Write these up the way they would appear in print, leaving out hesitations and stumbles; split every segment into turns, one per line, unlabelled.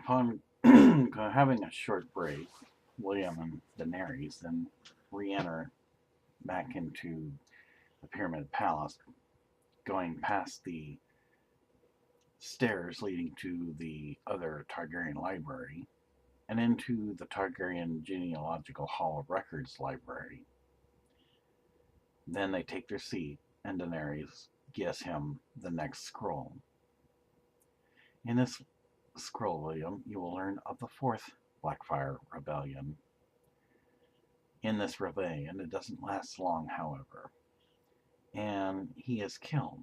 Upon having a short break, William and Daenerys then re-enter back into the Pyramid Palace, going past the stairs leading to the other Targaryen library and into the Targaryen Genealogical Hall of Records library. Then they take their seat, and Daenerys gives him the next scroll. In this scroll, William, you will learn of the fourth Blackfyre Rebellion. In this rebellion, it doesn't last long, however, and he is killed.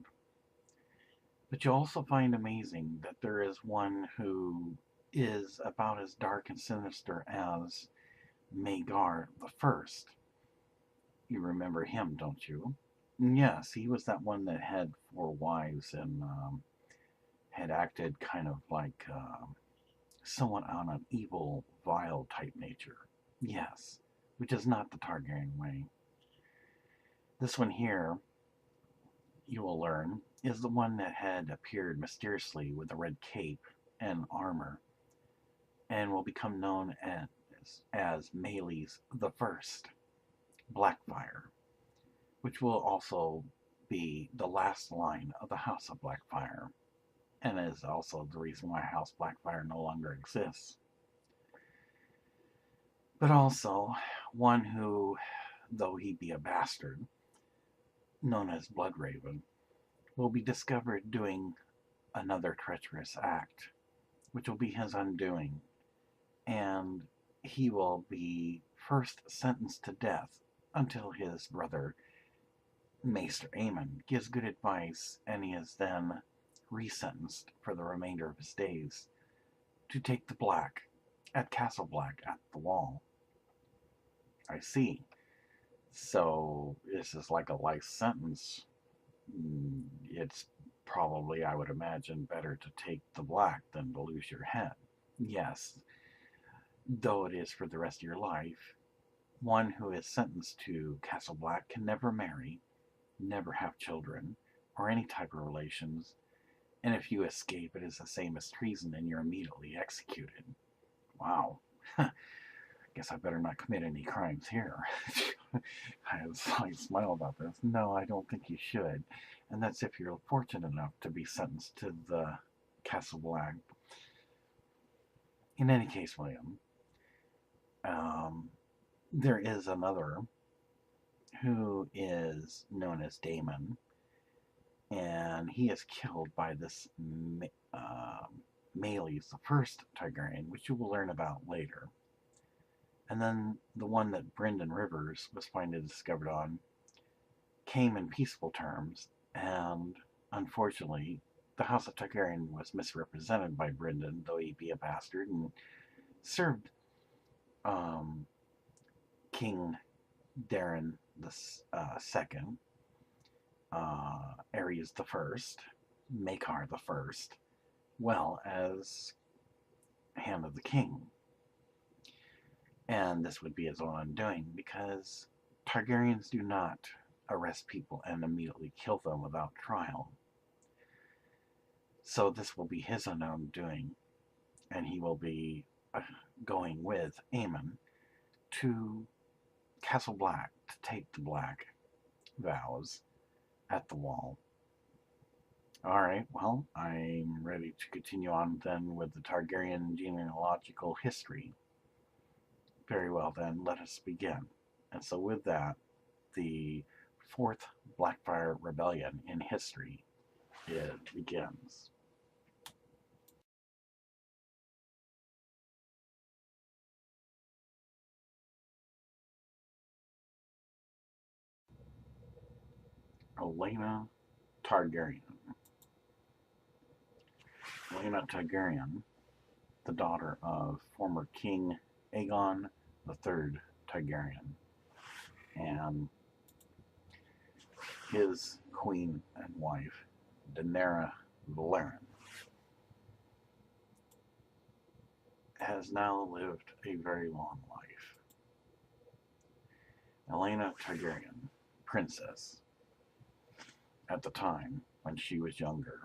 But you also find amazing that there is one who is about as dark and sinister as Maegor I. You remember him, don't you? Yes, he was that one that had four wives and had acted kind of like someone on an evil, vile type nature. Yes, which is not the Targaryen way. This one here, you will learn, is the one that had appeared mysteriously with a red cape and armor, and will become known as Meleys the First, Blackfyre, which will also be the last line of the House of Blackfyre, and is also the reason why House Blackfyre no longer exists. But also one who, though he be a bastard, known as Bloodraven, will be discovered doing another treacherous act, which will be his undoing, and he will be first sentenced to death until his brother Maester Aemon gives good advice, and he is then resentenced for the remainder of his days to take the black at Castle Black at the Wall. I see. So this is like a life sentence. It's probably, I would imagine, better to take the black than to lose your head. Yes, though it is for the rest of your life. One who is sentenced to Castle Black can never marry, never have children, or any type of relations, and if you escape, it is the same as treason and you're immediately executed. Wow. Guess I better not commit any crimes here. I have a slight smile about this. No, I don't think you should. And that's if you're fortunate enough to be sentenced to the Castle Black. In any case, William, there is another who is known as Daemon, and he is killed by this Meleys the First Targaryen, which you will learn about later. And then the one that Brynden Rivers was finally discovered on came in peaceful terms, and unfortunately, the House of Targaryen was misrepresented by Brynden, though he be a bastard, and served King Darren the Second, Ares the First, Maekar the First, well as Hand of the King. And this would be his own undoing, because Targaryens do not arrest people and immediately kill them without trial. So this will be his own undoing, and he will be going with Aemon to Castle Black to take the black vows at the Wall. Alright, well, I'm ready to continue on then with the Targaryen genealogical history. Very well then, let us begin. And so with that, the fourth Blackfyre Rebellion in history, it begins. Olenna Targaryen. Olenna Targaryen, the daughter of former King Aegon III Targaryen, and his queen and wife, Daenerys Stormborn, has now lived a very long life. Olenna Targaryen, princess, at the time when she was younger,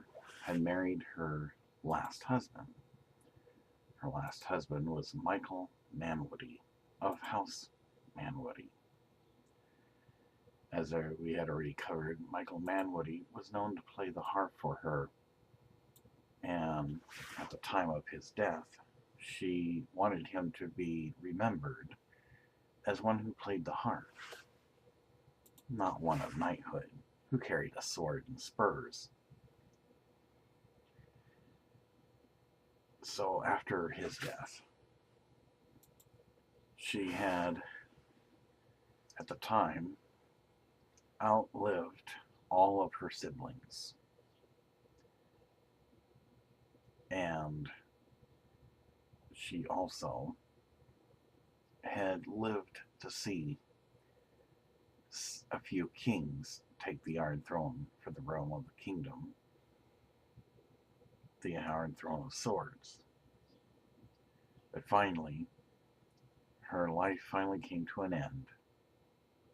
had married her last husband. Her last husband was Michael Manwoody of House Manwoody. As we had already covered, Michael Manwoody was known to play the harp for her, and at the time of his death, she wanted him to be remembered as one who played the harp, not one of knighthood, who carried a sword and spurs. So after his death, she had, at the time, outlived all of her siblings. And she also had lived to see a few kings take the Iron Throne for the realm of the kingdom, the Iron Throne of Swords. But finally, her life finally came to an end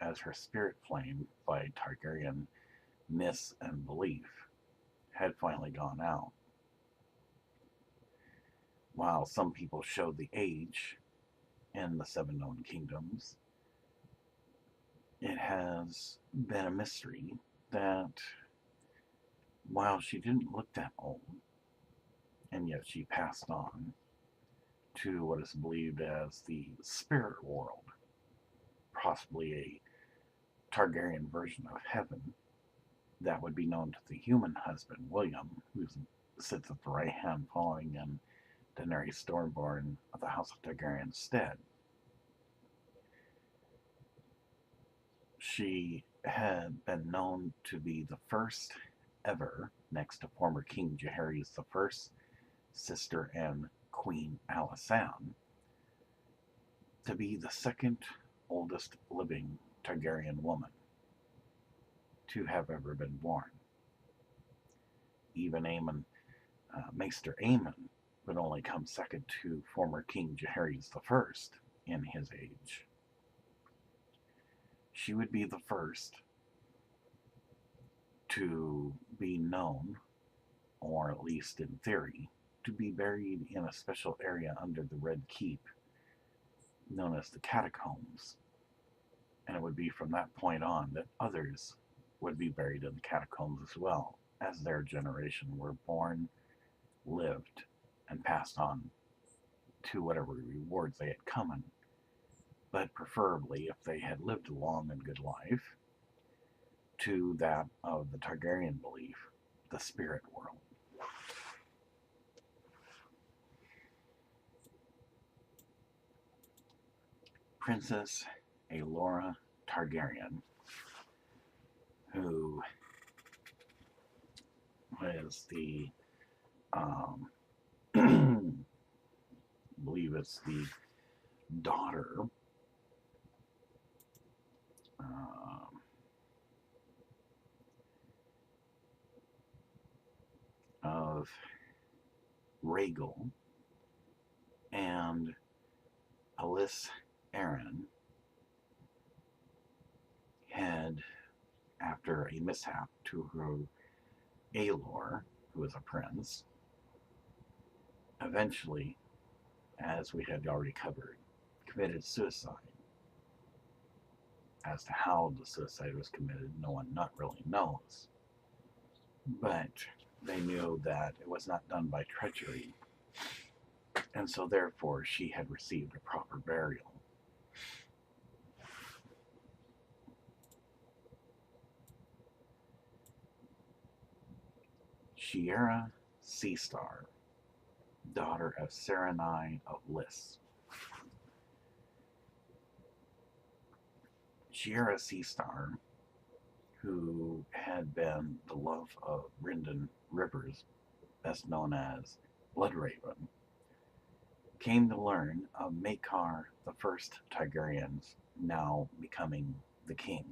as her spirit flame by Targaryen myths and belief had finally gone out. While some people showed the age in the Seven Known Kingdoms, it has been a mystery that while she didn't look that old, and yet she passed on to what is believed as the spirit world, possibly a Targaryen version of heaven that would be known to the human husband, William, who sits at the right hand following in Daenerys Stormborn of the House of Targaryen stead. She had been known to be the first ever, next to former King Jaehaerys I, sister and Queen Alysanne, to be the second oldest living Targaryen woman to have ever been born. Even Maester Aemon would only come second to former King Jaehaerys I in his age. She would be the first to be known, or at least in theory, to be buried in a special area under the Red Keep, known as the Catacombs. And it would be from that point on that others would be buried in the catacombs as well, as their generation were born, lived, and passed on to whatever rewards they had come in. But preferably, if they had lived a long and good life, to that of the Targaryen belief, the spirit world. Princess Aelora Targaryen, who is the, I believe it's the daughter of Rhaegal and Alyss Arryn, had, after a mishap to her Aelor, who was a prince, eventually, as we had already covered, committed suicide. As to how the suicide was committed, no one not really knows. But they knew that it was not done by treachery, and so therefore she had received a proper burial. Shiera Seastar, daughter of Serenai of Lys. Shiera Seastar, who had been the love of Brynden Rivers, best known as Bloodraven, came to learn of Maekar I Targaryen's now becoming the king.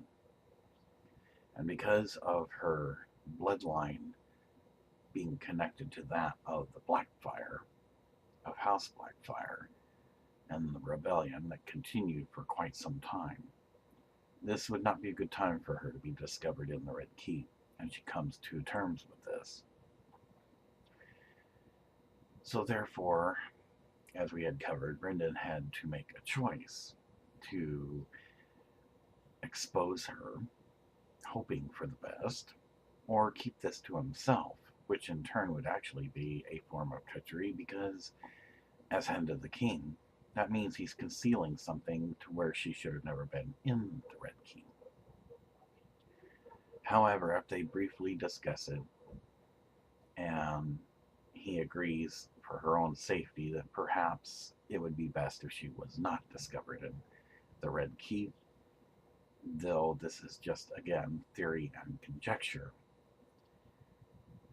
And because of her bloodline being connected to that of the Blackfyre, of House Blackfyre, and the rebellion that continued for quite some time, this would not be a good time for her to be discovered in the Red Keep, and she comes to terms with this. So therefore, As we had covered, Brendan had to make a choice to expose her, hoping for the best, or keep this to himself, which in turn would actually be a form of treachery because, as Hand of the King, that means he's concealing something to where she should have never been in the Red Keep. However, after they briefly discuss it, and he agrees for her own safety that perhaps it would be best if she was not discovered in the Red Keep, though this is just, again, theory and conjecture.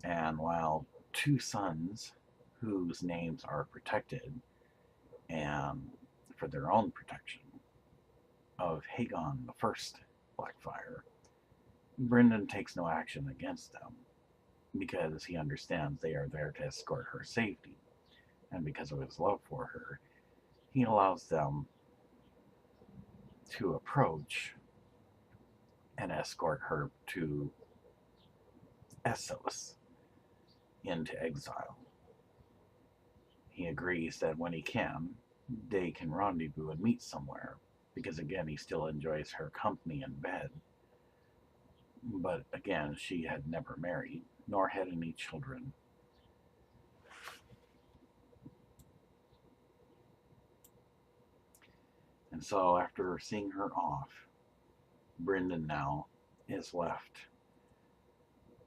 And while two sons whose names are protected and for their own protection of Aegon I Blackfyre, Brendan takes no action against them because he understands they are there to escort her safety, and because of his love for her, he allows them to approach and escort her to Essos into exile. He agrees that when he can, they can rendezvous and meet somewhere, because again, he still enjoys her company in bed. But again, she had never married, nor had any children. And so after seeing her off, Brendan now is left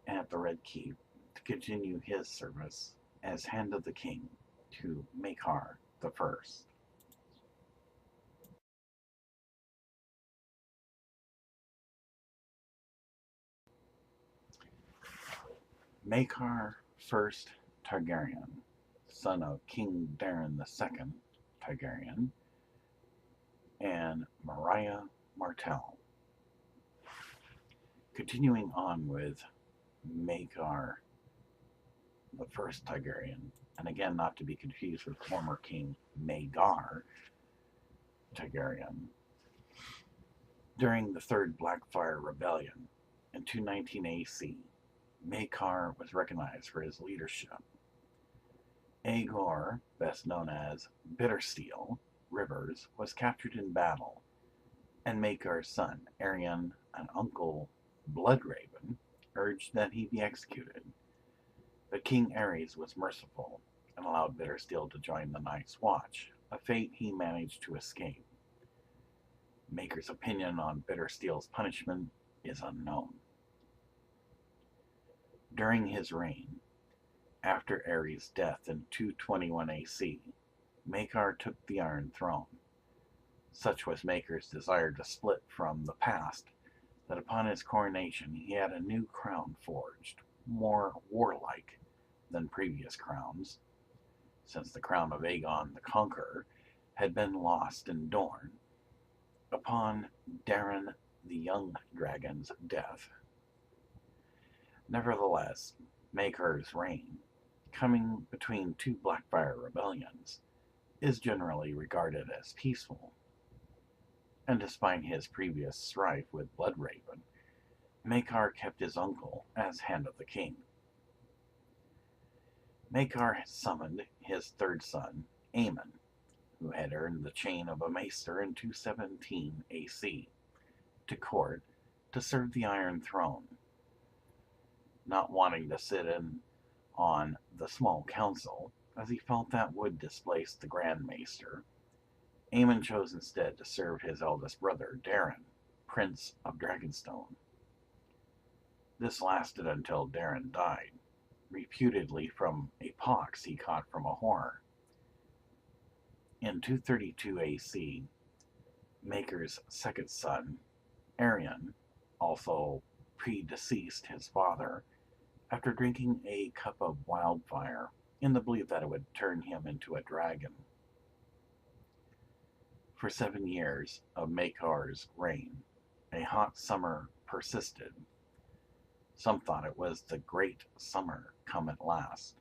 at the Red Keep to continue his service as Hand of the King to Maekar I. Maekar I Targaryen, son of King Daenerys II Targaryen, and Maria Martell. Continuing on with Maekar I Targaryen, and again not to be confused with former King Maegor Targaryen. During the Third Blackfyre Rebellion in 219 AC, Maekar was recognized for his leadership. Aegor, best known as Bittersteel Rivers, was captured in battle, and Maekar's son, Aerion, and uncle Bloodraven, urged that he be executed. But King Aerys was merciful and allowed Bittersteel to join the Night's Watch, a fate he managed to escape. Maekar's opinion on Bittersteel's punishment is unknown. During his reign, after Aerys' death in 221 AC, Maekar took the Iron Throne. Such was Maekar's desire to split from the past that upon his coronation he had a new crown forged, more warlike than previous crowns, since the crown of Aegon the Conqueror had been lost in Dorne upon Daeron the Young Dragon's death. Nevertheless, Maekar's reign, coming between two Blackfyre rebellions, is generally regarded as peaceful. And despite his previous strife with Bloodraven, Maekar kept his uncle as Hand of the King. Maekar summoned his third son, Aemon, who had earned the chain of a Maester in 217 AC, to court to serve the Iron Throne. Not wanting to sit in on the small council, as he felt that would displace the Grand Maester, Aemon chose instead to serve his eldest brother, Daeron, Prince of Dragonstone. This lasted until Daeron died, reputedly from a pox he caught from a whore. In 232 AC, Maekar's second son, Aerion, also predeceased his father after drinking a cup of wildfire in the belief that it would turn him into a dragon. For 7 years of Maekar's reign, a hot summer persisted. Some thought it was the great summer come at last.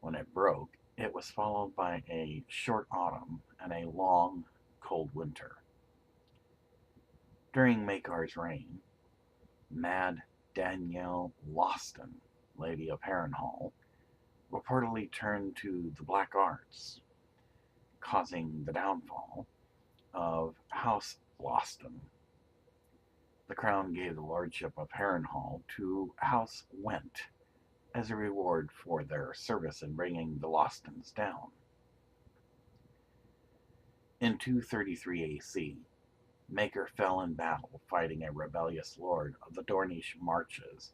When it broke, it was followed by a short autumn and a long, cold winter. During Maekar's reign, Mad Danielle Lawston, Lady of Harrenhal, reportedly turned to the black arts, causing the downfall of House Lawston. The crown gave the lordship of Harrenhal to House Went as a reward for their service in bringing the Lawstons down. In 233 AC, Maekar fell in battle fighting a rebellious lord of the Dornish marches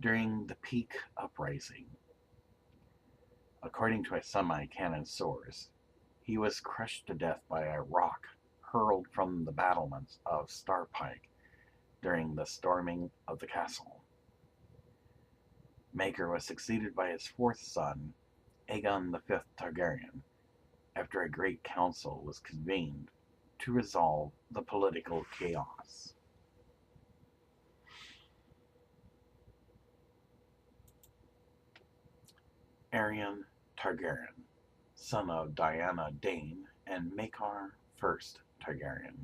during the Peak Uprising. According to a semi-canon source, he was crushed to death by a rock hurled from the battlements of Starpike during the storming of the castle. Maekar was succeeded by his fourth son, Aegon V Targaryen, after a great council was convened to resolve the political chaos. Aerion Targaryen, son of Diana Dane and Maekar I Targaryen.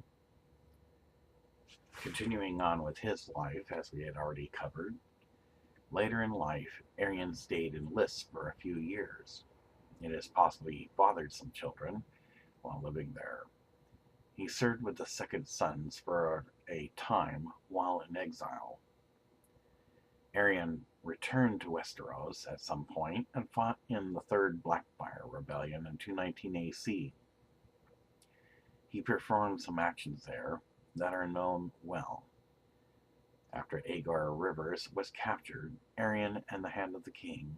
Continuing on with his life, as we had already covered, later in life, Aerion stayed in lists for a few years. It is possible he fathered some children while living there. He served with the Second Sons for a time while in exile. Aerion returned to Westeros at some point and fought in the Third Blackfyre Rebellion in 219 AC. He performed some actions there that are known well. After Aegor Rivers was captured, Aerion and the Hand of the King,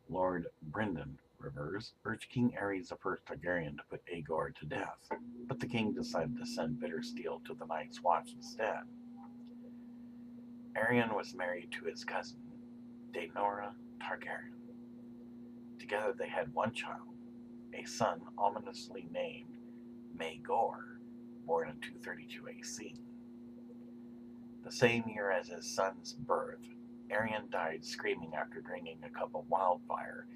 Lord Brynden Rivers, urged King Aerys I Targaryen to put Aegor to death, but the king decided to send Bittersteel to the Night's Watch instead. Aerion was married to his cousin, Daenerys Targaryen. Together they had one child, a son ominously named Maegor, born in 232 AC. The same year as his son's birth, Aerion died screaming after drinking a cup of wildfire,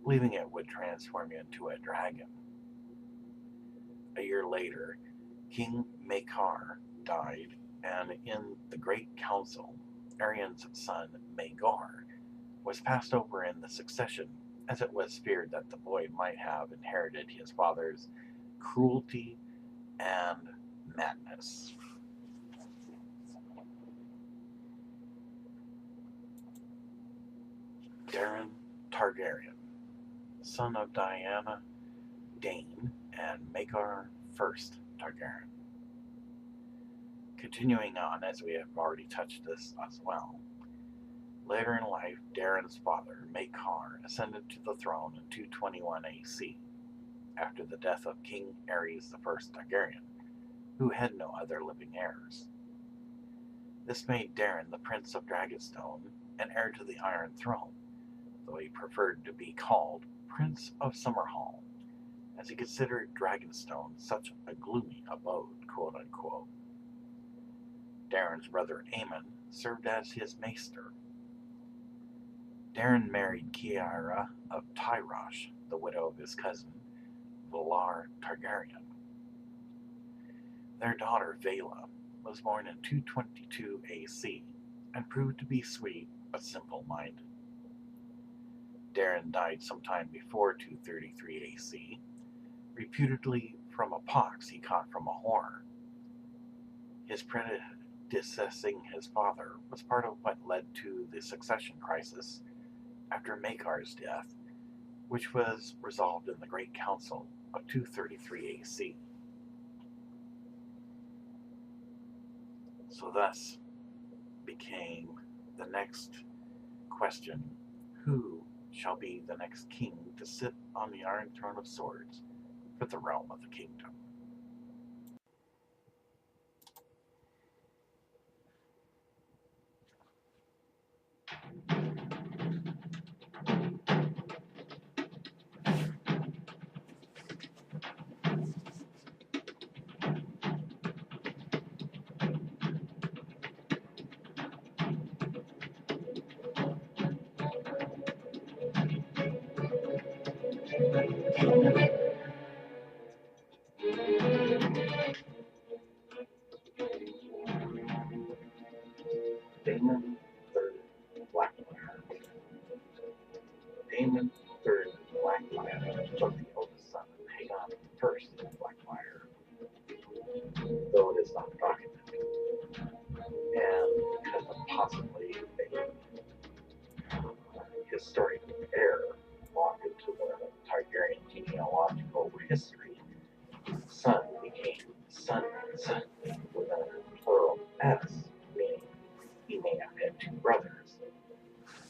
believing it would transform him into a dragon. A year later, King Maekar died, and in the Great Council, Aerion's son Maegor was passed over in the succession, as it was feared that the boy might have inherited his father's cruelty and madness. Daenerys Targaryen, son of Diana Dane and Maegor I Targaryen. Continuing on, as we have already touched this as well, later in life, Daenerys' father, Maekar, ascended to the throne in 221 AC, after the death of King Aerys I Targaryen, who had no other living heirs. This made Daeron the Prince of Dragonstone and heir to the Iron Throne, though he preferred to be called Prince of Summerhall, as he considered Dragonstone such a gloomy abode, quote-unquote. Daeron's brother Aemon served as his maester. Daeron married Kiara of Tyrosh, the widow of his cousin, Valar Targaryen. Their daughter Vaela was born in 222 AC and proved to be sweet but simple-minded. Daeron died sometime before 233 AC, reputedly from a pox he caught from a whore. His predecessing his father was part of what led to the succession crisis after Maekar's death, which was resolved in the Great Council of 233 AC. So thus became the next question: who shall be the next king to sit on the Iron Throne of Swords for the realm of the kingdom? Daemon III Blackfyre. Daemon III Blackfyre was the oldest son of Aegon I is not documented, and because of possibly a historic error locked into the Targaryen genealogical history, son became son with a plural S, meaning he may have had two brothers,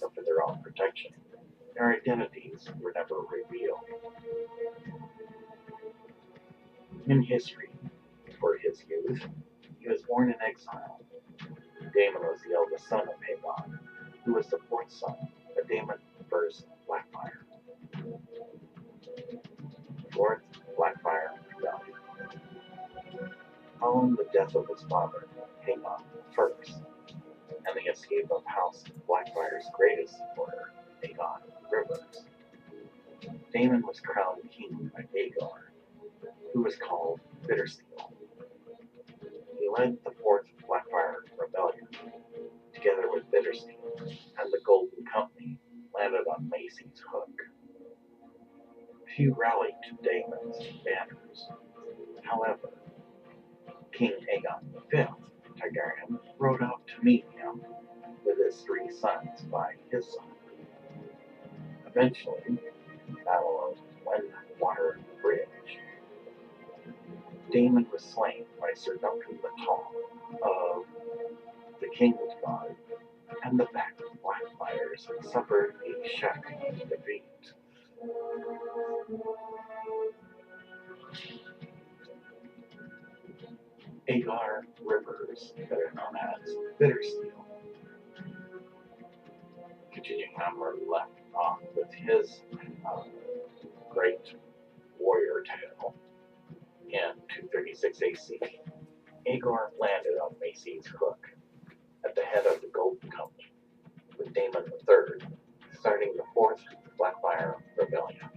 but for their own protection, their identities were never revealed. In history, for his youth, he was born in exile. Daemon was the eldest son of Aegon, who was the fourth son of Daemon I Blackfyre. Fourth Blackfyre Rebellion. Following the death of his father, Aemon I, and the escape of House Blackfyre's greatest supporter, Maegor I, Daemon was crowned king by Aegon, who was called Bittersteel. He led the Fourth Blackfyre Rebellion, together with Bittersteel, and the Golden Company landed on Macy's Hook. Few rallied to Daemon's banners. However, King Aegon V Targaryen rode out to meet him with his three sons by his side. Eventually, the Battle of Windwater Bridge, Daemon was slain by Sir Duncan the Tall of the King's Guard, and the Blackfyres suffered a shattering defeat. Agar Rivers, better known as Bittersteel, continuing on where we left off with his great warrior tale in 236 AC, Agar landed on Macy's Hook at the head of the Golden Company with Daemon III, starting the Fourth Blackfyre Rebellion.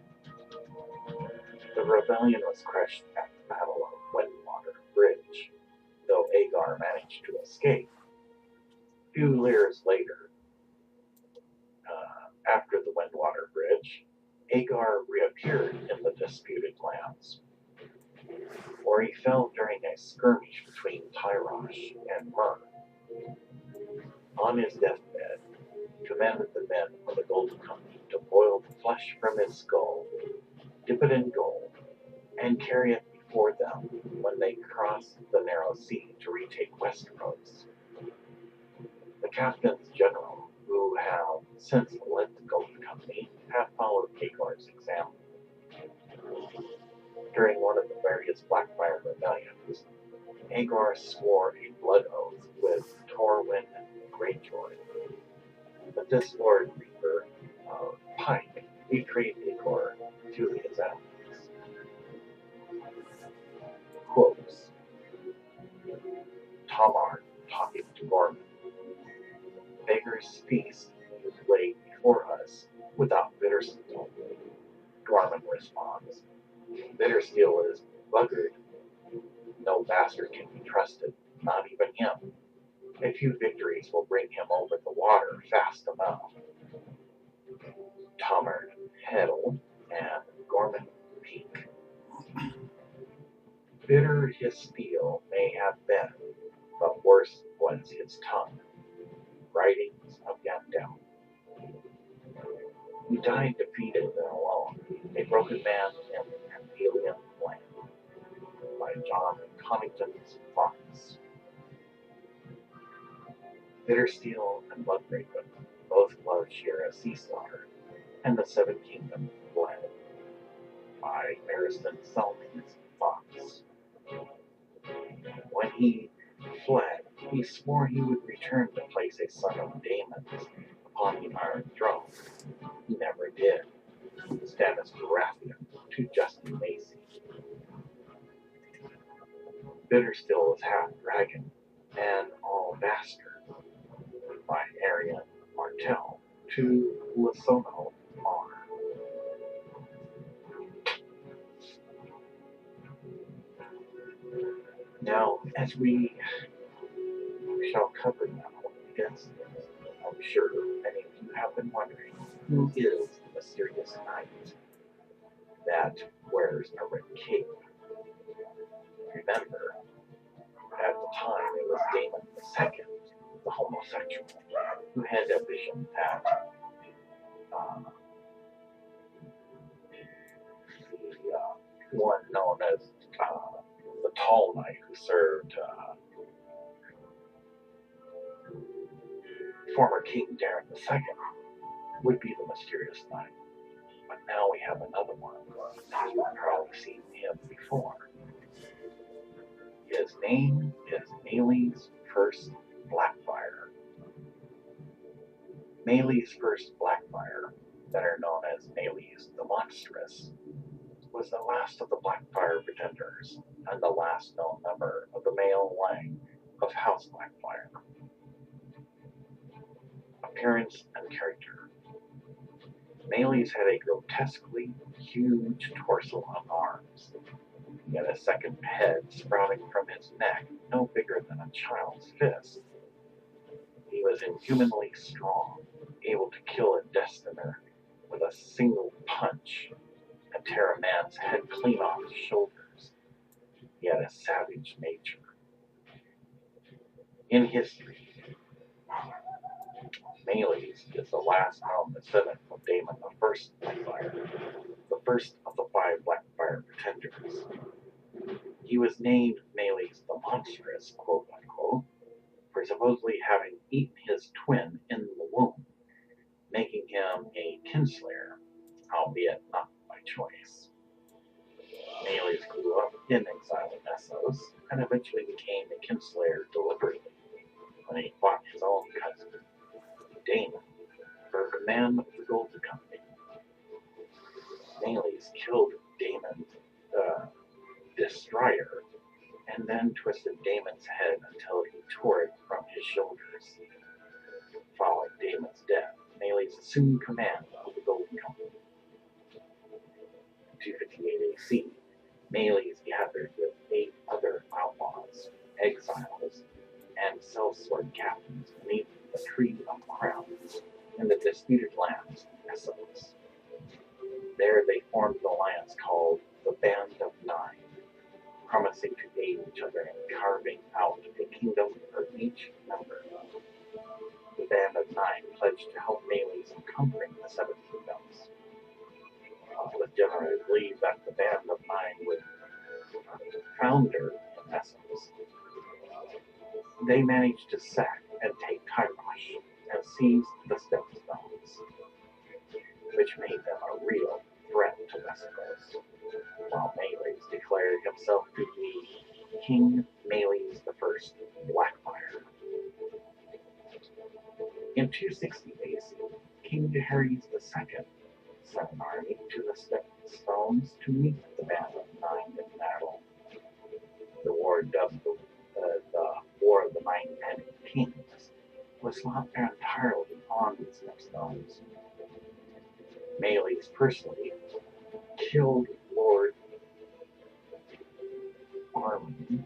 The rebellion was crushed at the Battle of Windwater Bridge, though Agar managed to escape. A few years later, after the Windwater Bridge, Agar reappeared in the disputed lands, where he fell during a skirmish between Tyrosh and Myr. On his deathbed, he commanded the men of the Golden Company to boil the flesh from his skull, dip it in gold, and carry it before them when they crossed the narrow sea to retake Westeros. The captains general, who have since led the Golden Company, have followed Agar's example. During one of the various Blackfyre rebellions, Agar swore a blood oath with Torwin Greyjoy. But this Lord Reaper of Pike betrayed Agar to his enemies. Quotes. Tamar talking to Gorman. Beggar's feast is laid before us without Bittersteel. Gorman responds, Bittersteel is buggered. No bastard can be trusted, not even him. A few victories will bring him over the water fast enough. Tamar Heddle and Gorman Peak. Bitter his steel may have been, but worse was his tongue. Writings of Gandalf. He died defeated and alone, a broken man in an alien land, by John Connington's Fox. Bittersteel and Bloodraven both loved Shira Seastar, and the Seven Kingdoms fled, by Barristan Selming's Fox. When he fled, he swore he would return to place a son of Daemon's upon the Iron Throne. He never did. Stannis Baratheon to Justin Macy. Bittersteel was half dragon and all bastard, by Arian Martell to Lisono R. Now, as we shall cover now, because I'm sure many of you have been wondering, who is the mysterious knight that wears a red cape? Remember that who had a vision that the one known as the Tall Knight, who served former King Daenerys II, would be the mysterious knight. But now we have another one. You've probably seen him before. His name is Maely's First Blackfyre. Maely's First Blackfyre, better known as Maely's the Monstrous, was the last of the Blackfyre pretenders and the last known member of the male line of House Blackfyre. Appearance and character. Maely's had a grotesquely huge torso and arms. He had a second head sprouting from his neck, no bigger than a child's fist. He was inhumanly strong, able to kill a destiner with a single punch and tear a man's head clean off his shoulders. He had a savage nature. In history, Maely's is the last known descendant of Daemon the First Blackfyre, the first of the 5 Blackfyre pretenders. He was named Maely's the Monstrous, quote unquote, for supposedly having eaten his twin in the womb, making him a kinslayer, albeit not by choice. Maely's grew up in exile in Essos and eventually became a kinslayer deliberately when he fought his own cousin, Daemon, for command of the Golden Company. Maely's killed Daemon's destroyer and then twisted Daemon's head until he tore it from his shoulders. Following Daemon's death, Maely's assumed command of the Golden Company. 258 AC, Maely's gathered with 8 other outlaws, exiles, and sellsword captains beneath the Tree of Crowns in the disputed lands of Essos. There they formed an alliance called the Band of Nine, promising to aid each other in carving out a kingdom for each member. The Band of Nine pledged to help Maely's in conquering the 7 kingdoms. It was generally believed that the Band of Nine would founder in Essos. They managed to sack and take Tyrosh and seize the Stepstones, which made them a real threat to Westeros, while Maely's declared himself to be King Maely's the First Blackfyre. In 260 AC, King Daenerys II sent an army to the Stepstones to meet the Band of Nine in battle. The war, dubbed the War of the Nine Kings, was not entirely on the Stepstones. Maely's personally killed Lord Armin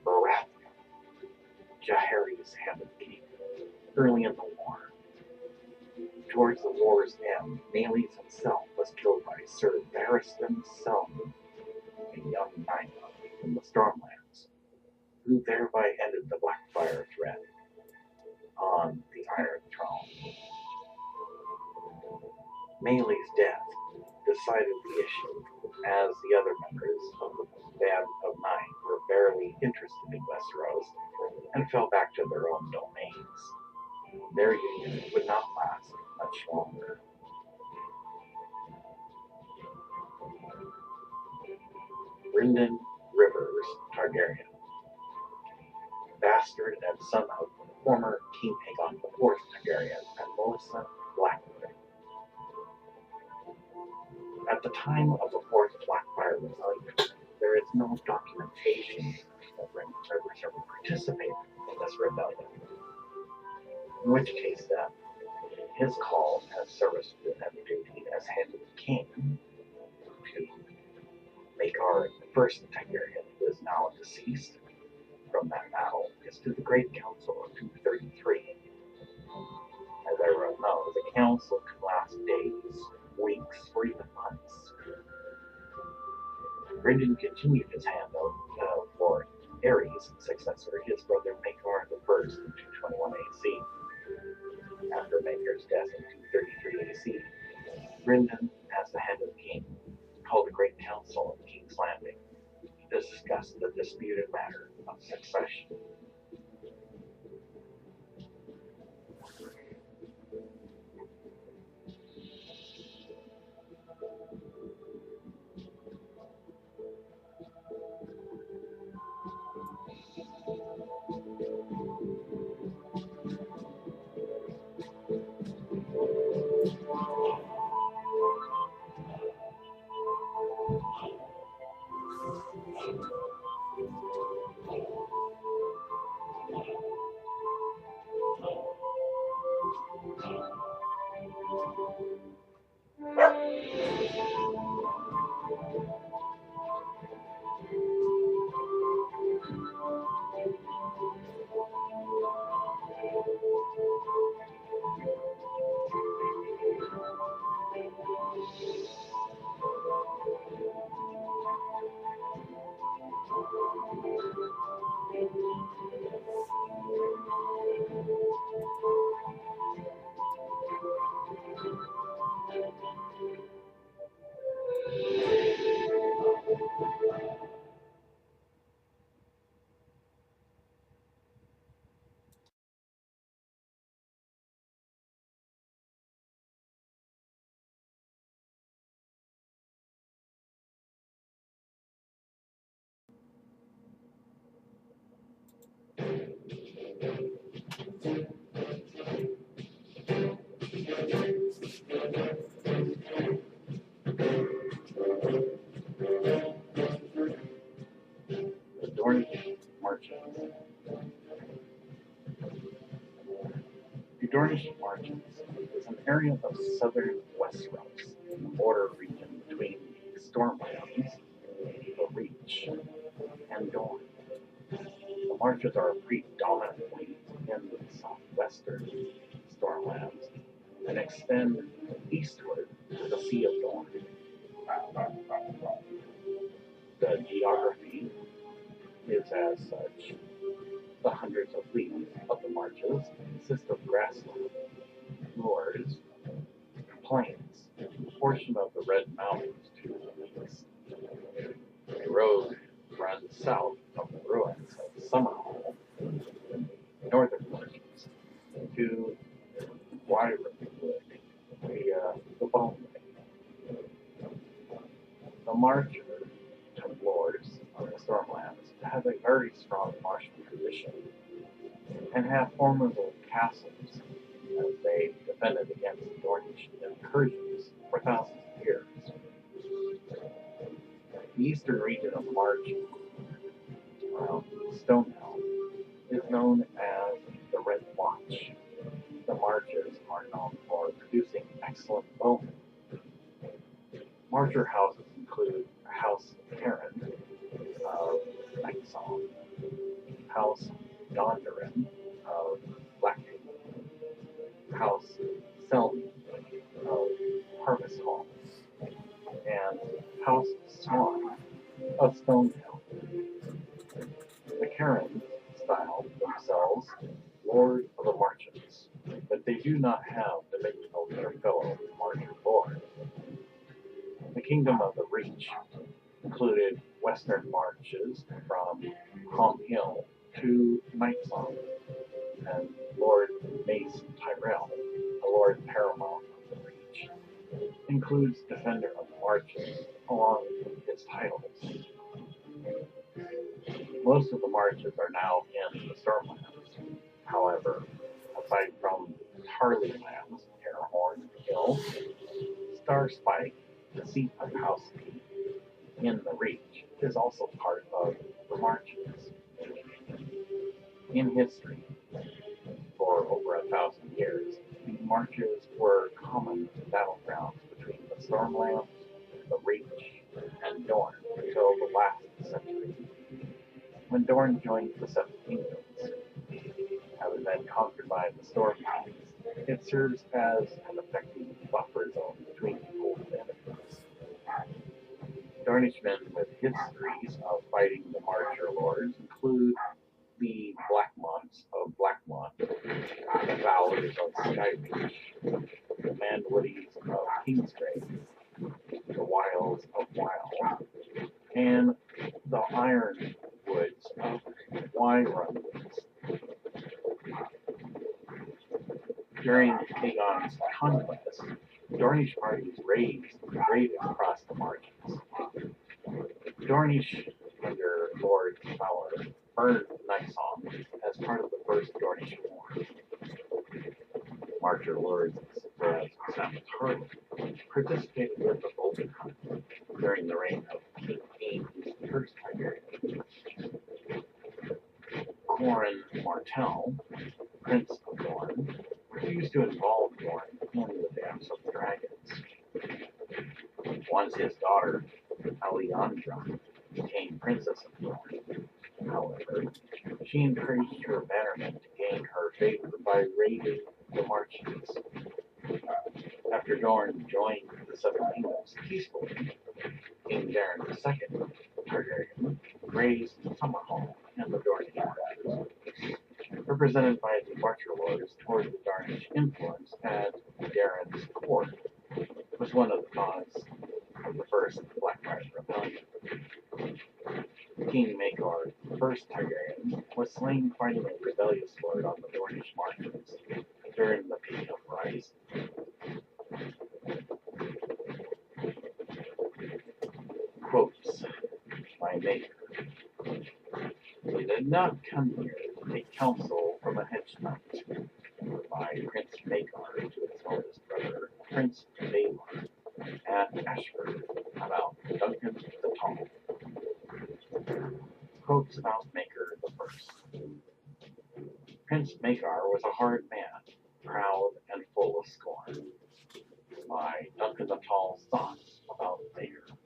Baratheon, Jaehaerys' hand of king, early in the war. Towards the war's end, Maely's himself was killed by Sir Barristan Selmy, a young knight from the Stormlands, who thereby ended the Blackfyre threat on the Iron Throne. Maely's death decided the issue, as the other members of the Band of Nine were barely interested in Westeros and fell back to their own domains. Their union would not last much longer. Brynden Rivers Targaryen, bastard and son of former King Aegon IV Targaryen and Melissa Blackfyre. At the time of the 4th Blackfyre Rebellion, there is no documentation that Rivers ever participated in this rebellion, in which case then, his call as service to the heavy duty as hand of the king to Maekar I Targaryen, who is now deceased from that battle, is to the Great Council of 233. As everyone knows, the council can last days, weeks, or even months. Brynden continued his handout for Aerys' successor, his brother Maekar I in 221 AC, Brendan, as the head of the king, called a great council in King's Landing to discuss the disputed matter of succession. The Dornish marches. The Dornish marches is an area of southern Westeros, the border region between the Stormlands, the Reach, and Dorne. The marches are predominantly in the southwestern Stormlands and extend eastward to the Sea of Dorne. The geography is as such. The hundreds of leagues of the marches consist of grassland, moors, and plains, a portion of the Red Mountains to the east. The road runs south from the ruins of Summerhall in the northern marches to Wyronwood via the Bone Way. The marchers and lords of the Stormlands have a very strong martial tradition and have formidable castles as they defended against Dornish incursions for thousands of years. The eastern region of March around Stonehill is known as the Red Watch. The marches are known for producing excellent bowmen. Marcher houses include House Targaryen of Nightsong, House Dondarrin of Blackfyre, House Selmy of Harvest Hall, and House Swan of Stonehill. The Karens style themselves Lord of the Marches, but they do not have dominion over their fellow Marcher lords. The Kingdom of the Reach included western marches from Hom Hill to Nightsong, and Lord Maester Tyrell, the Lord Paramount of the Reach, includes Defender of the Marches along with his titles. Most of the marches are now in the Stormlands. However, aside from Tarly lands, Airhorn Hill, Starspike, the seat of House P, in the Reach, is also part of the marches. In history, for over 1,000 years, the marches were common battlegrounds between the Stormlands, the Reach, and Dorne until the last century, when Dorne joined the Seven Kingdoms. Having been conquered by the Stormlands, it serves as an effective buffer zone between the old enemies. Dornishmen with histories of fighting the Marcher lords include the Blackmonts of Blackmont, the Valors of Skyreach, the Manwoodies of Kingsgrave, why run this? During Aegon's conquest, Dornish parties raided across the margins. Dornish, under Lord Fowler, burned Nysong as part of the First Dornish War. Marcher lords such as Sam participated with the Golden Hunt during the reign of King Aegon V Targaryen. Corin Martell, Prince of Dorne, refused to involve Dorne in the dance of the dragons. Once his daughter, Alejandra, became Princess of Dorne, however, she encouraged her bannermen to gain her favor by raiding the marches. After Dorne joined the Seven Kingdoms peacefully, King Daenerys II Targaryen raised Summerhall and the Dornish marches, represented by the Marcher Lords toward the Dornish influence at Daenerys' court, was one of the causes of the First Blackfyre Rebellion. King Maekar I Targaryen was slain fighting a rebellious lord on the Dornish marches during the peak uprising. Quotes by Maker. We did not come here to take counsel from a hedge fund, by Prince Maekar to his eldest brother, Prince Baelor, at Ashford about Duncan the Tall. Quotes about Maekar I. Prince Maekar was a hard man, proud and full of scorn. By Duncan the Tall's thoughts about Maekar.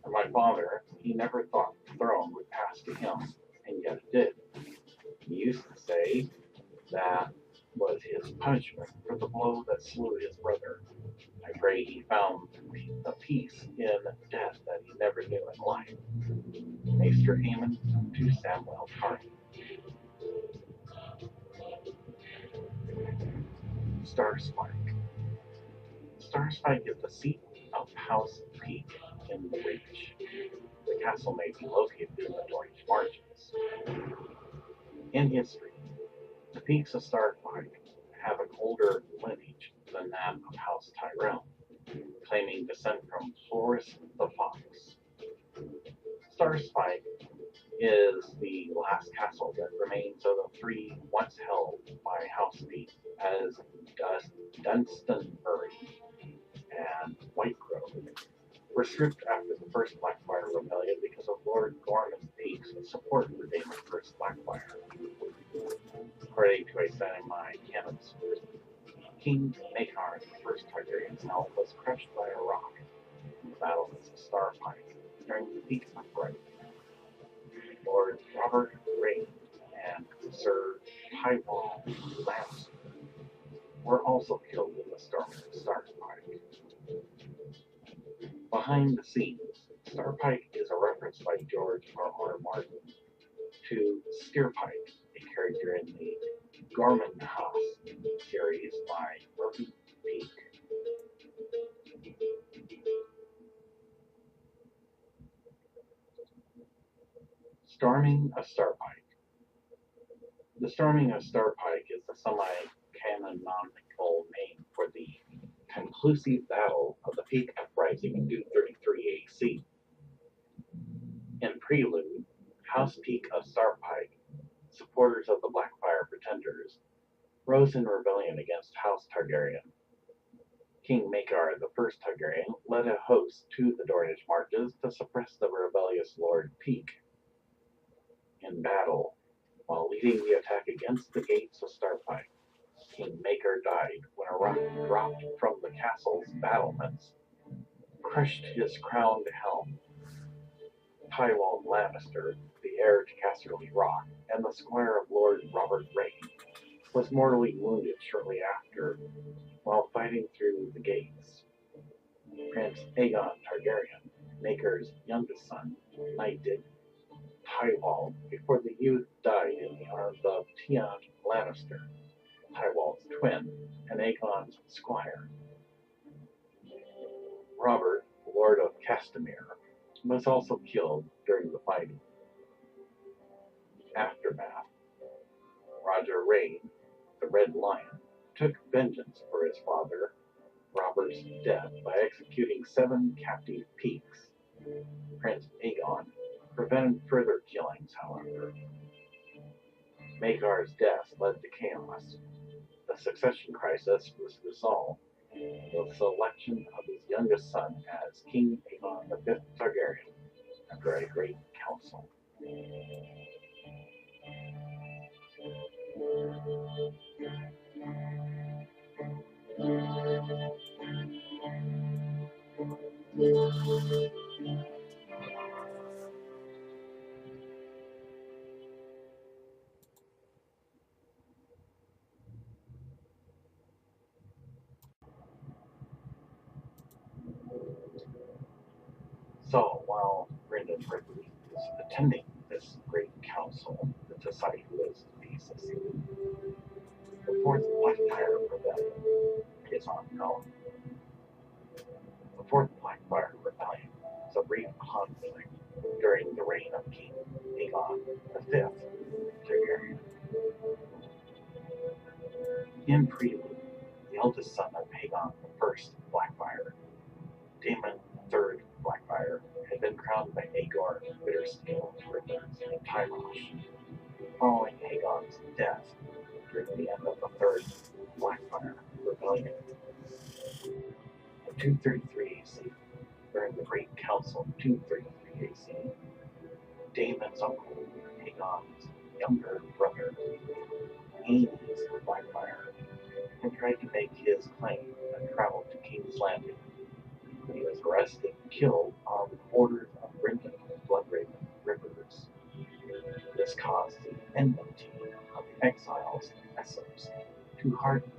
For my father, he never thought the throne would pass to him, and yet it did. He used to say that was his punishment for the blow that slew his brother. I pray he found a peace in death that he never knew in life. Maester Aemon to Samuel Targaryen. Starspike. Starspike is the seat of House Peak in the Reach. The castle may be located in the Dornish marches. In history, the peaks of Starspike have an older lineage than that of House Tyrell, claiming descent from Horus the Fox. Starspike is the last castle that remains of the three once held by House Peak as Dunstanbury and Whitegrove were stripped after the First Blackfyre Rebellion because of Lord Gorman Peak's support for Daenerys First Blackfyre. According to a semi canon source, King Maekar I Targaryen's health was crushed by a rock in the Battle of Starpike during the peak uprising. Lord Robert Ray and Sir Tywall Lannister were also killed in the storming of Starpike. Behind the scenes, Starpike is a reference by George R.R. Martin to Steerpike, a character in the Gorman House series by Murphy Peak. Storming of Starpike. The Storming of Starpike is the semi-canonical name for the conclusive battle of the Peak Uprising in 233 AC. In prelude, House Peak of Starpike, supporters of the Blackfyre Pretenders, rose in rebellion against House Targaryen. King Maekar I Targaryen led a host to the Dornish marches to suppress the rebellious Lord Peak. In battle, while leading the attack against the gates of Starpike, King Maekar died when a rock dropped from the castle's battlements, crushed his crowned helm. Tywall Lannister, the heir to Casterly Rock, and the squire of Lord Robert Ray, was mortally wounded shortly after while fighting through the gates. Prince Aegon Targaryen, Maekar's youngest son, knighted Tywall before the youth died in the arms of Tywall Lannister, Tywall's twin, and Aegon's squire. Robert, Lord of Castamere, was also killed during the fighting. Aftermath. Roger Rain, the Red Lion, took vengeance for his father, Robert's death by executing 7 captive peaks. Prince Aegon prevented further killings, however. Maegar's death led to chaos. The succession crisis was resolved with the selection of his youngest son as King Aegon V Targaryen after a great council. So while Brendan Ripley is attending this great council to decide who is to be succeeded, the Fourth Blackfyre Rebellion is ongoing. The Fourth Blackfyre Rebellion is a brief conflict during the reign of King Aegon V Targaryen. In prelude, the eldest son of Aegon I Blackfyre, Daemon III Blackfyre, had been crowned by Aegor Bittersteel Rivers and Tyrosh. Following Aegon's death during the end of the Third Blackfyre Rebellion in 233 AC, during the Great Council of 233 AC, Daemon's uncle, Aegon's younger brother, Aemon Blackfyre, had tried to make his claim and traveled to King's Landing. He was arrested and killed on orders of Brendan Bloodraven Rivers. This caused the enmity of the exiles in Essos to harden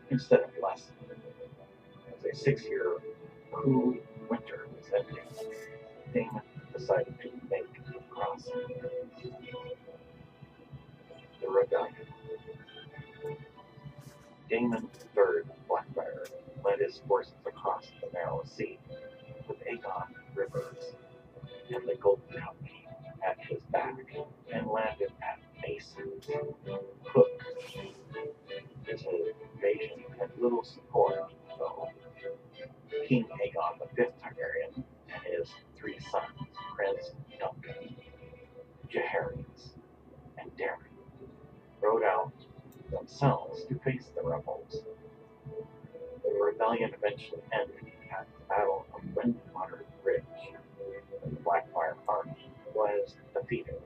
instead of lessen. As a 6-year cool winter was ending, Daemon decided to make the crossing. The Rebellion. Daemon III Blackfyre led his forces across the narrow sea, with Aegon Rivers and the Golden Company at his back, and landed at Mason's Hook. His invasion had little support, though. King Aegon V Targaryen and his 3 sons, Prince Duncan, Jaehaerys, and Daeron, rode out themselves to face the rebels. The rebellion eventually ended at the Battle of Windwater Bridge, when the Blackfyre army was defeated,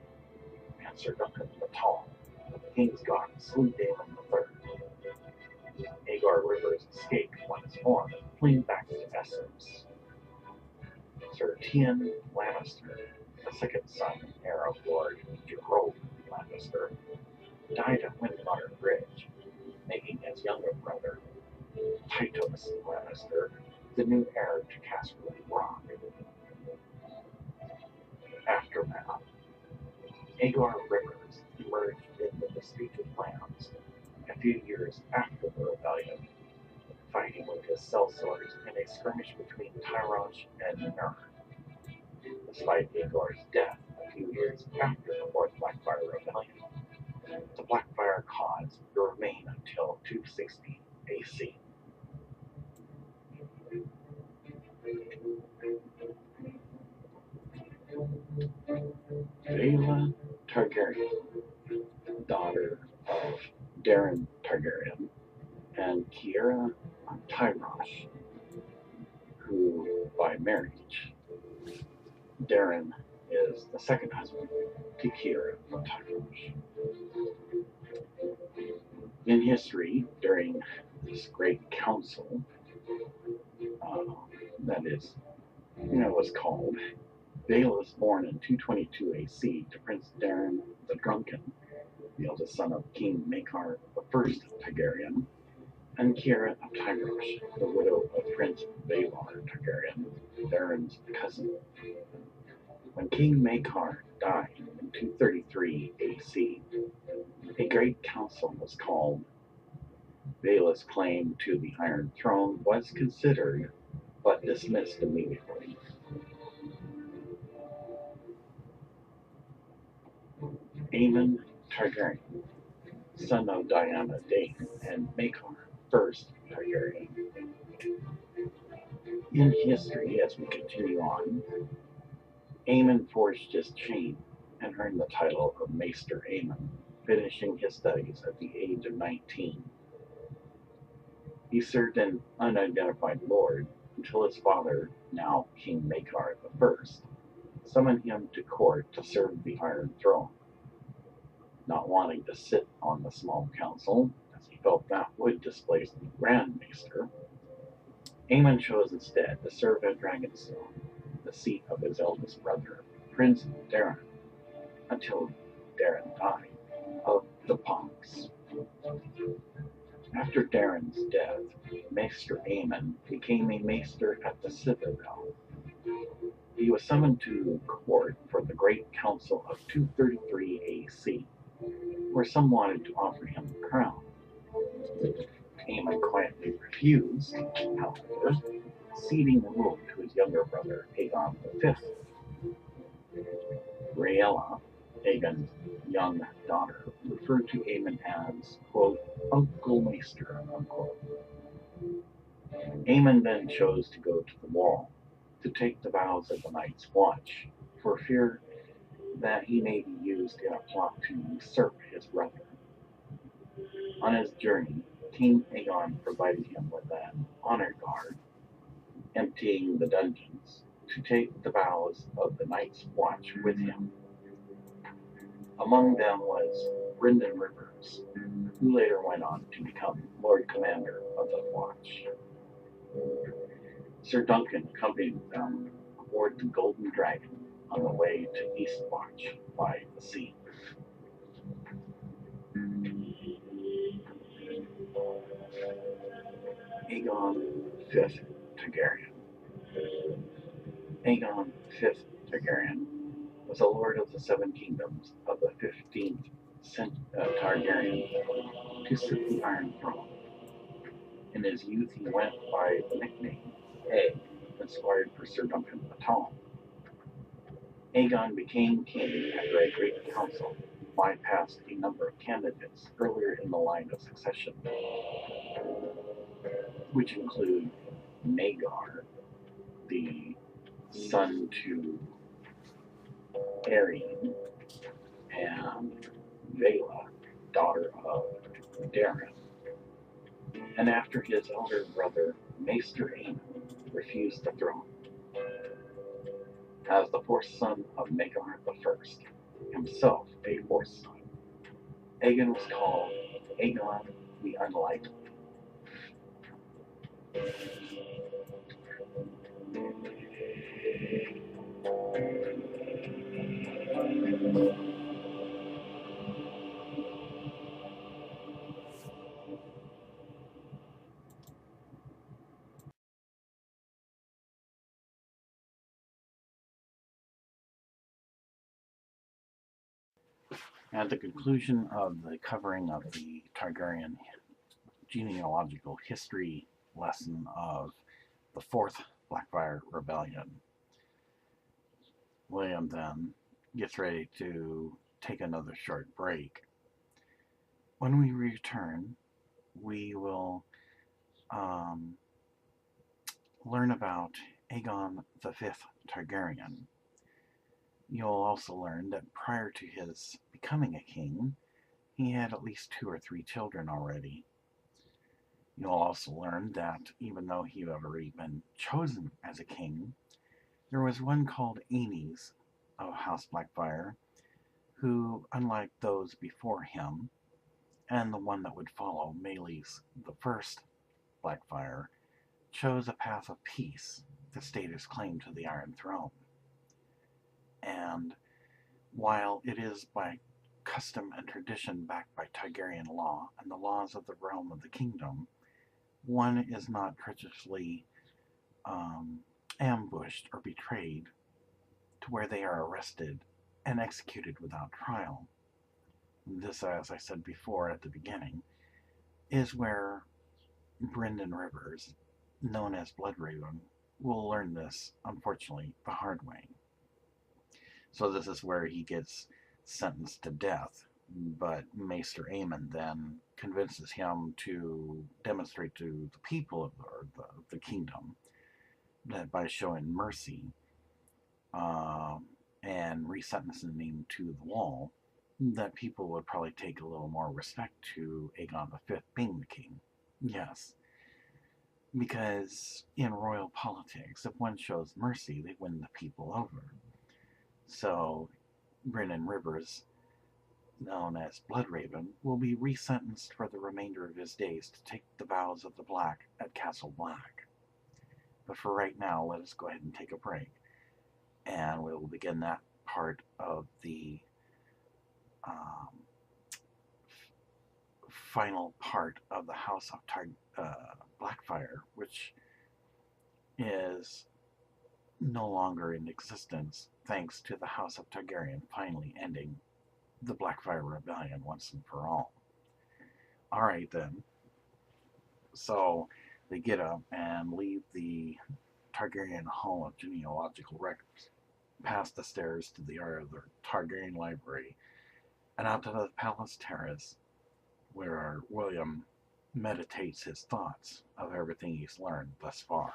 and Sir Duncan the Tall, the King's Guard, slew Daemon III. Aegor Rivers escaped once more, fleeing back to Essos. Sir Tien Lannister, the second son and heir of Lord Gerald Lannister, died at Windwater Bridge, making his younger brother, Tytos Lannister, the new heir to Casterly Rock. Aftermath. Aegor Rivers emerged in the disputed lands a few years after the rebellion, fighting with his sellswords in a skirmish between Tyrosh and Nurn. Despite Aegor's death a few years after the Fourth Blackfyre Rebellion, the Blackfyre cause would remain until 260 AC. Vaela Targaryen, daughter of Daeron Targaryen and Kiera of Tyrosh, who, by marriage, Daeron is the second husband to Kiera of Tyrosh. In history, during this great council, that is, was called, Vaela was born in 222 AC to Prince Daeron the Drunken, the eldest son of King Maekar I Targaryen, and Kiera of Tyrosh, the widow of Prince Valar Targaryen, Daeron's cousin. When King Maekar died in 233 AC, a great council was called. Vaela's claim to the Iron Throne was considered, but dismissed immediately. Aemon Targaryen, son of Diana Dane and Maekar I Targaryen. In history, as we continue on, Aemon forged his chain and earned the title of Maester Aemon, finishing his studies at the age of 19. He served an unidentified lord until his father, now King Maekar I, summoned him to court to serve the Iron Throne. Not wanting to sit on the small council, as he felt that would displace the Grand Maester, Aemon chose instead to serve at Dragonstone, the seat of his eldest brother, Prince Daeron, until Daeron died of the pox. After Daeron's death, Maester Aemon became a maester at the Citadel. He was summoned to court for the Great Council of 233 AC, where some wanted to offer him the crown. Aemon quietly refused, however, ceding the rule to his younger brother, Aegon V. Rhaella, Aegon's young daughter, referred to Aemon as, quote, Uncle Maester, unquote. Aemon then chose to go to the wall to take the vows of the Night's Watch, for fear that he may be used in a plot to usurp his brother. On his journey, King Aegon provided him with an honor guard, emptying the dungeons, to take the vows of the Night's Watch with him. Among them was Brynden Rivers, who later went on to become Lord Commander of the Watch. Sir Duncan accompanied them aboard the Golden Dragon on the way to Eastwatch by the sea. Aegon V Targaryen. Aegon V Targaryen was a lord of the Seven Kingdoms of the 15th Targaryen to sit the Iron Throne. In his youth, he went by the nickname Egg, inspired for Sir Duncan the Tall. Aegon became king after a great council bypassed a number of candidates earlier in the line of succession, which include Maegor, the son to Aeryn, and Vela, daughter of Daeron. And after his elder brother, Maester Aemon, refused the throne. As the fourth son of Maegor I, himself a fourth son, Aegon was called Aegon the Unlikely. At the conclusion of the covering of the Targaryen genealogical history lesson of the Fourth Blackfyre Rebellion, William then gets ready to take another short break. When we return, we will learn about Aegon V Targaryen. You'll also learn that prior to his becoming a king, he had at least 2 or 3 children already. You'll also learn that even though he had already been chosen as a king, there was one called Aenys of House Blackfyre, who, unlike those before him, and the one that would follow, Meleys the First Blackfyre, chose a path of peace to state his claim to the Iron Throne. And while it is by custom and tradition backed by Targaryen law and the laws of the realm of the kingdom, one is not treacherously ambushed or betrayed to where they are arrested and executed without trial. This, as I said before at the beginning, is where Brynden Rivers, known as Bloodraven, will learn this, unfortunately, the hard way. So this is where he gets sentenced to death. But Maester Aemon then convinces him to demonstrate to the people of the kingdom that by showing mercy and resentencing him to the wall, that people would probably take a little more respect to Aegon V being the king. Yes, because in royal politics, if one shows mercy, they win the people over. So, Brennan Rivers, known as Bloodraven, will be resentenced for the remainder of his days to take the vows of the Black at Castle Black. But for right now, let us go ahead and take a break, and we will begin that part of the final part of the House of Blackfyre, which is no longer in existence thanks to the House of Targaryen finally ending the Blackfyre Rebellion once and for all. Alright then. So they get up and leave the Targaryen Hall of Genealogical Records, past the stairs to the area of the Targaryen Library, and out to the Palace Terrace, where William meditates his thoughts of everything he's learned thus far.